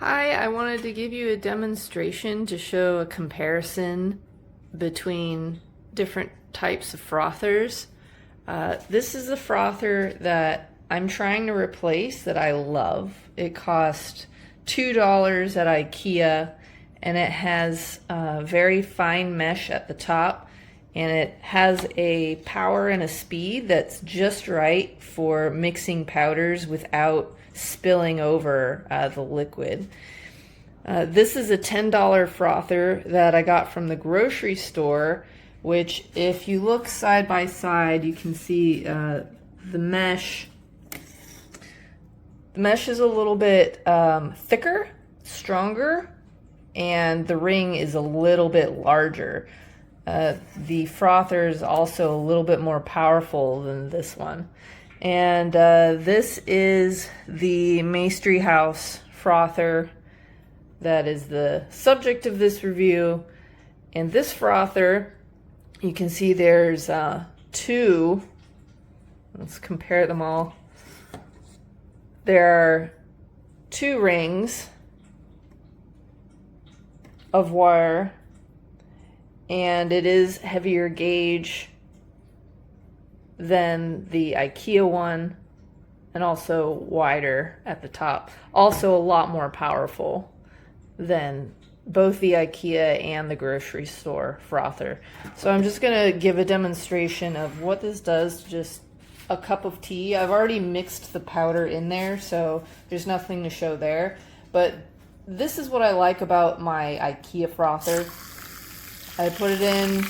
Hi, I wanted to give you a demonstration to show a comparison between different types of frothers. This is a frother that I'm trying to replace that I love. It cost $2 at IKEA and it has very fine mesh at the top, and it has a power and a speed that's just right for mixing powders without spilling over the liquid. This is a $10 frother that I got from the grocery store, which if you look side by side, you can see the mesh. The mesh is a little bit thicker, stronger, and the ring is a little bit larger. The frother is also a little bit more powerful than this one. And this is the Maestri House frother that is the subject of this review. And this frother, you can see there's two. Let's compare them all. There are two rings of wire, and it is heavier gauge than the IKEA one, and also wider at the top. Also a lot more powerful than both the IKEA and the grocery store frother. So I'm just gonna give a demonstration of what this does to just a cup of tea. I've already mixed the powder in there, so there's nothing to show there. But this is what I like about my IKEA frother. I put it in,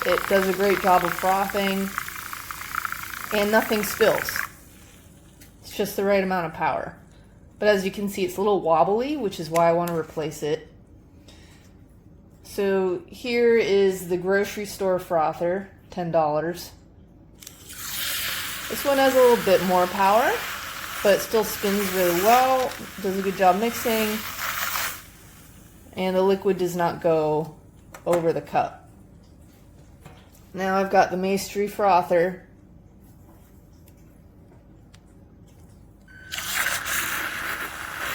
it does a great job of frothing, and nothing spills. It's just the right amount of power. But as you can see, it's a little wobbly, which is why I want to replace it. So here is the grocery store frother, $10. This one has a little bit more power, but it still spins really well, does a good job mixing, and the liquid does not go over the cup. Now I've got the Maestri frother.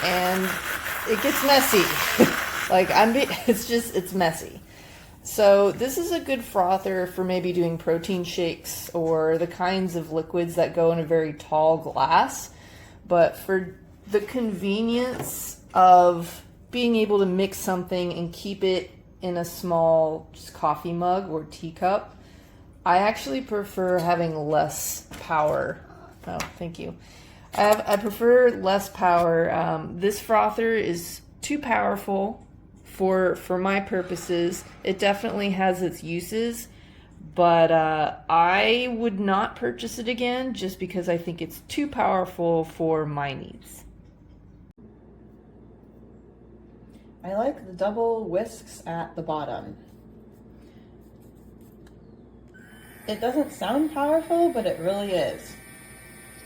And it gets messy. It's messy. So this is a good frother for maybe doing protein shakes or the kinds of liquids that go in a very tall glass. But for the convenience of being able to mix something and keep it in a small just coffee mug or teacup, I actually prefer having less power. Oh, thank you. I prefer less power. This frother is too powerful for my purposes. It definitely has its uses, but I would not purchase it again just because I think it's too powerful for my needs. I like the double whisks at the bottom. It doesn't sound powerful, but it really is.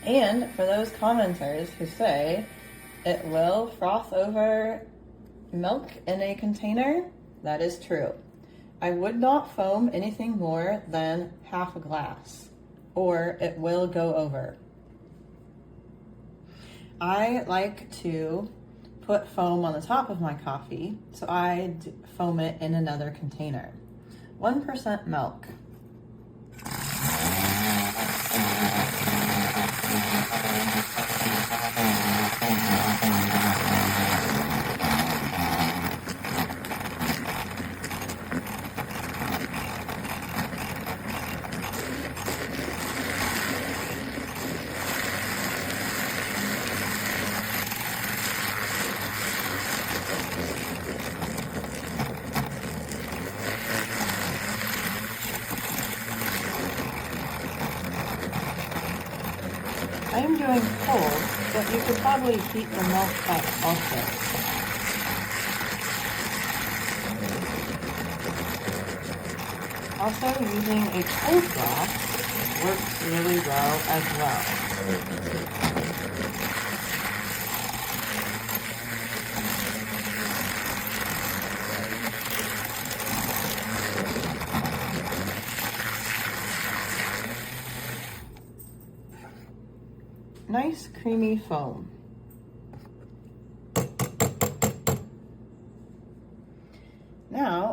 And for those commenters who say it will froth over milk in a container, that is true. I would not foam anything more than half a glass, or it will go over. I like to put foam on the top of my coffee, so I foam it in another container. 1% milk. I am doing cold, but you could probably heat the milk up also. Also, using a cold glass works really well as well. Nice creamy foam.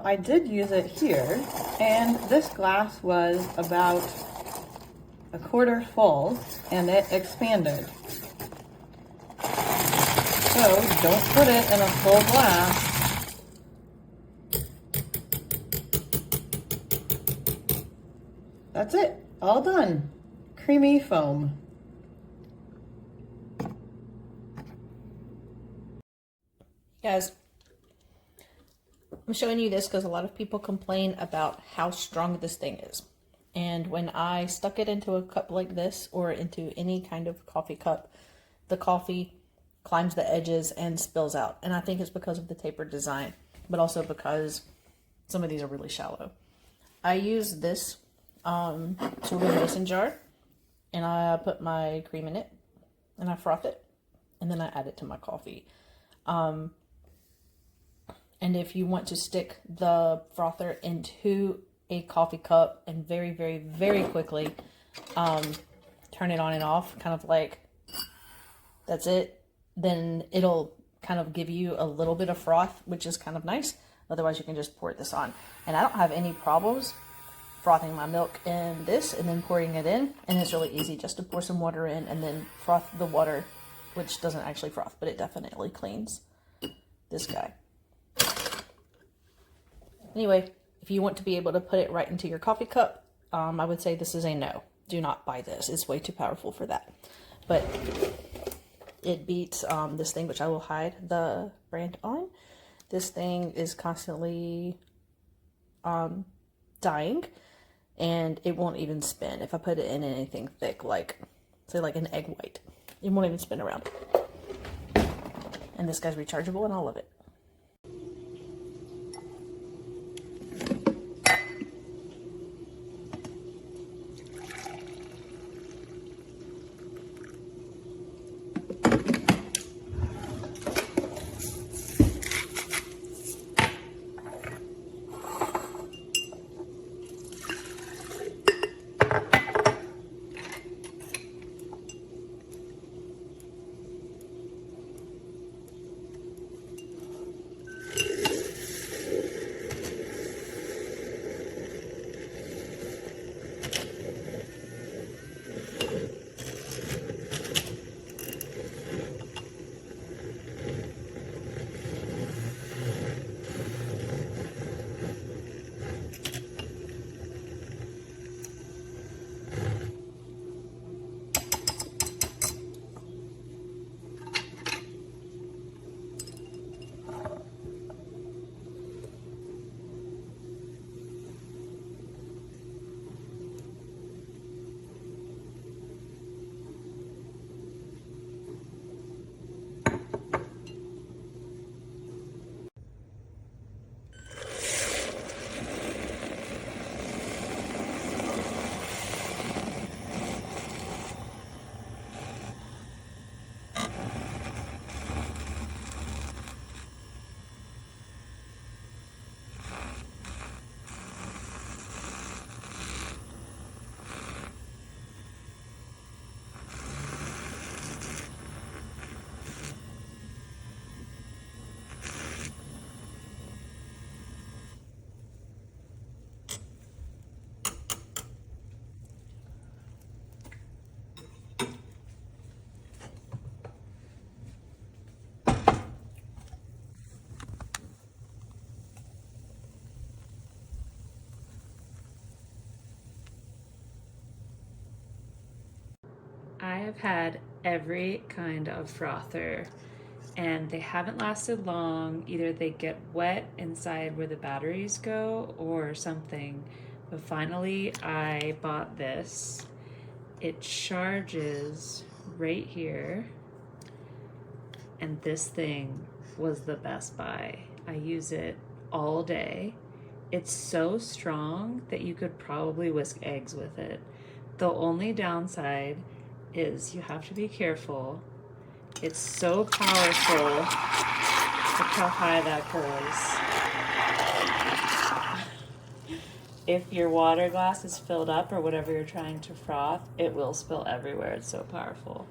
Now, I did use it here, and this glass was about a quarter full, and it expanded. So, don't put it in a full glass. That's it, all done. Creamy foam. Guys, I'm showing you this because a lot of people complain about how strong this thing is. And when I stuck it into a cup like this or into any kind of coffee cup, the coffee climbs the edges and spills out. And I think it's because of the tapered design, but also because some of these are really shallow. I use this sort of mason jar, and I put my cream in it, and I froth it, and then I add it to my coffee. And if you want to stick the frother into a coffee cup and very, very, very quickly turn it on and off, kind of like that's it, then it'll kind of give you a little bit of froth, which is kind of nice. Otherwise, you can just pour this on. And I don't have any problems frothing my milk in this and then pouring it in. And it's really easy just to pour some water in and then froth the water, which doesn't actually froth, but it definitely cleans this guy. Anyway, if you want to be able to put it right into your coffee cup, I would say this is a no. Do not buy this. It's way too powerful for that. But it beats this thing, which I will hide the brand on. This thing is constantly dying, and it won't even spin. If I put it in anything thick, like, say, like an egg white, it won't even spin around. And this guy's rechargeable, and I love it. I have had every kind of frother, and they haven't lasted long. Either they get wet inside where the batteries go or something. But finally I bought this. It charges right here, and this thing was the best buy. I use it all day. It's so strong that you could probably whisk eggs with it. The only downside is you have to be careful. It's so powerful. Look how high that goes. If your water glass is filled up or whatever you're trying to froth, it will spill everywhere. It's so powerful.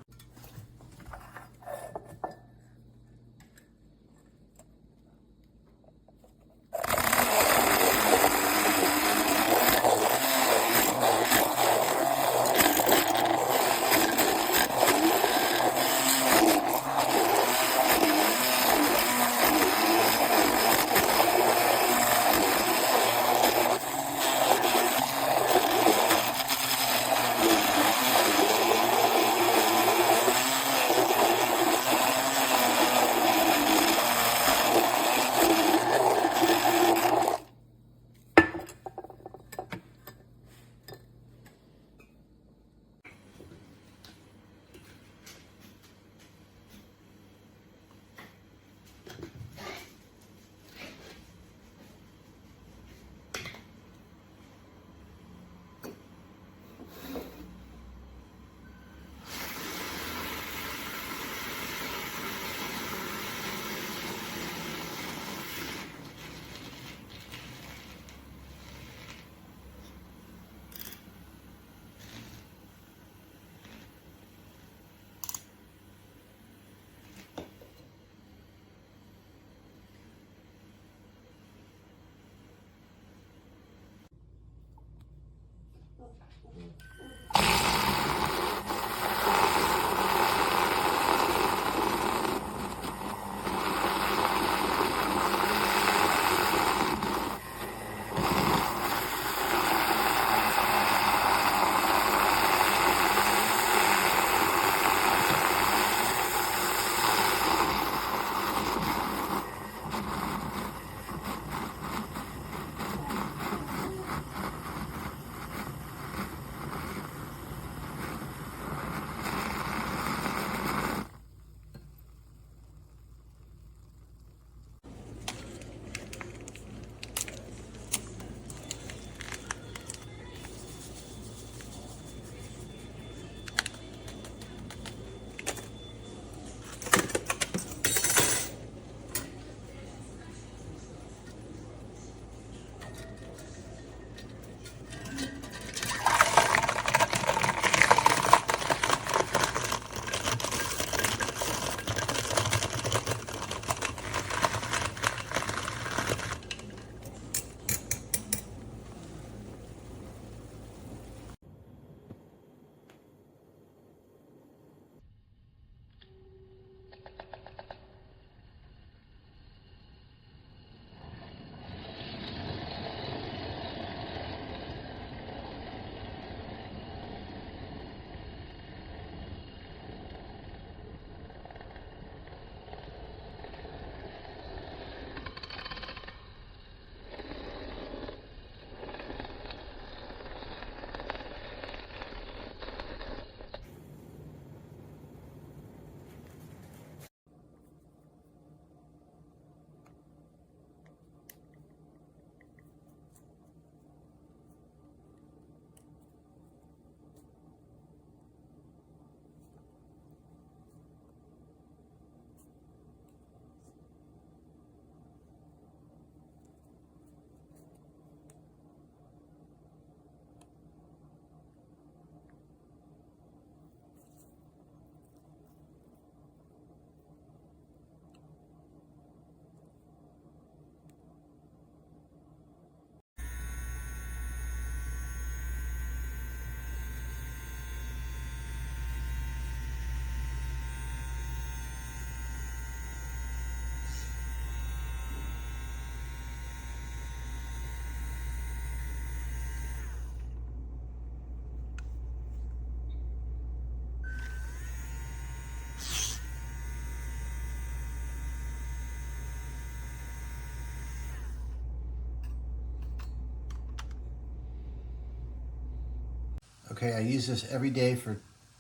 Okay, I use this every day for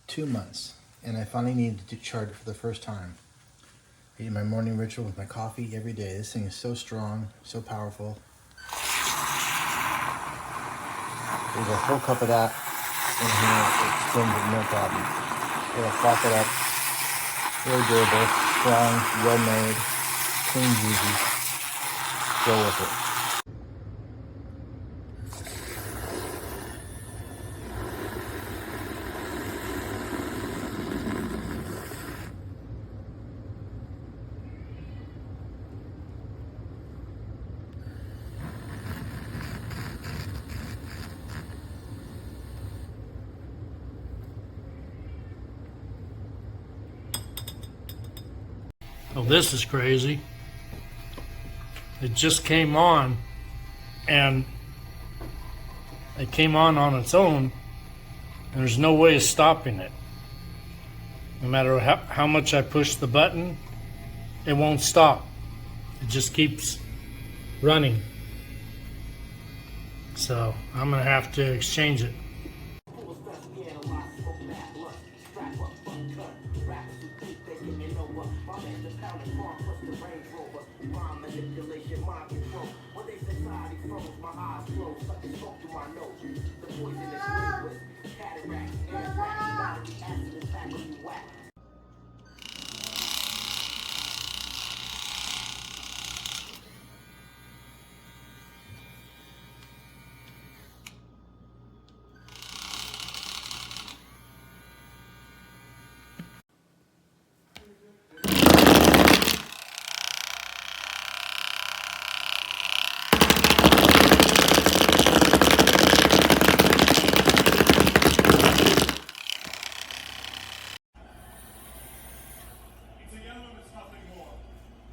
2 months, and I finally needed to charge it for the first time. I do my morning ritual with my coffee every day. This thing is so strong, so powerful. There's a whole cup of that in here. It spins it no problem. It'll froth it up. Very durable, strong, well made, clean, easy. Go with it. Oh, this is crazy. It just came on, and it came on its own, and there's no way of stopping it. No matter how much I push the button, it won't stop. It just keeps running. So I'm gonna have to exchange it.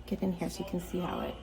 get in here so you can see how it